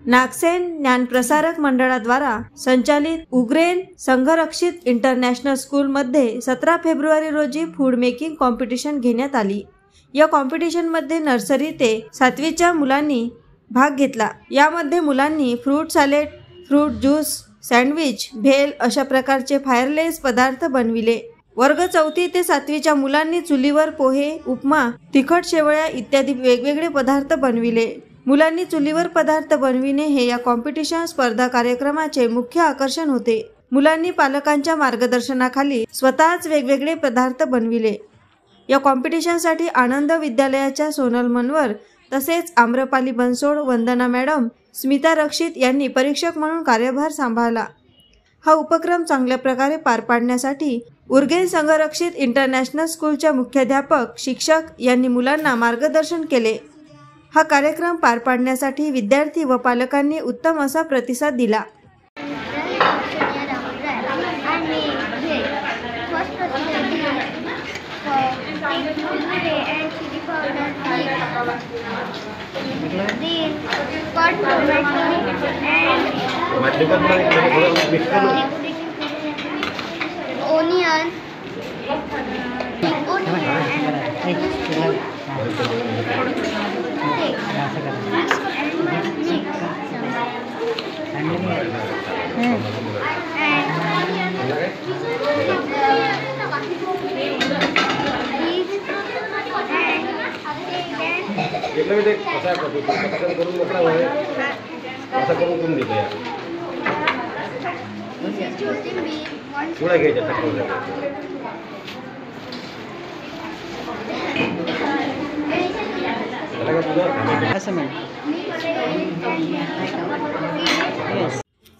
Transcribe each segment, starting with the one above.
नागसेन ज्ञानप्रसारक मंडळाद्वारा संचालित उग्रेन संघरक्षित इंटरनॅशनल स्कूलमध्ये 17 फेब्रुवारी रोजी फूड मेकिंग कॉम्पिटिशन घेण्यात आली। या कॉम्पिटिशनमध्ये नर्सरी ते 7वीच्या मुलांनी भाग घेतला। यामध्ये मुलांनी fruit salad, fruit juice, sandwich, bhel अशा प्रकारचे फायरलेस पदार्थ बनविले। वर्ग 4थी ते 7वीच्या मुलांनी चुलीवर पोहे, उपमा, तिखट शेवळ्या इत्यादी वेगवेगळे पदार्थ बनविले। मुलांनी चुलीवर पदार्थ बनविणे हे या कॉम्पिटिशन स्पर्धा कार्यक्रमाचे मुख्य आकर्षण होते। मुलांनी पालकांच्या मार्गदर्शनाखाली स्वतःच वेगवेगळे पदार्थ बनविले। या कॉम्पिटिशनसाठी आनंद विद्यालयाच्या सोनल मनवर तसेच आम्रपाली बनसोड, वंदना मॅडम, स्मिता रक्षित यांनी परीक्षक म्हणून कार्यभार सांभाळला। हा उपक्रम चांगल्या प्रकारे पार पाडण्यासाठी उग्रेन संघरक्षित इंटरनॅशनल स्कूलच्या मुख्याध्यापक, शिक्षक यांनी मुलांना मार्गदर्शन केले। हा कार्यक्रम पार पाडण्यासाठी विद्यार्थी व पालकांनी उत्तम असा प्रतिसाद दिला।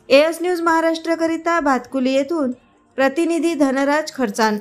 एएस न्यूज महाराष्ट्र करिता भातकुली येथून प्रतिनिधी धनराज खर्चान।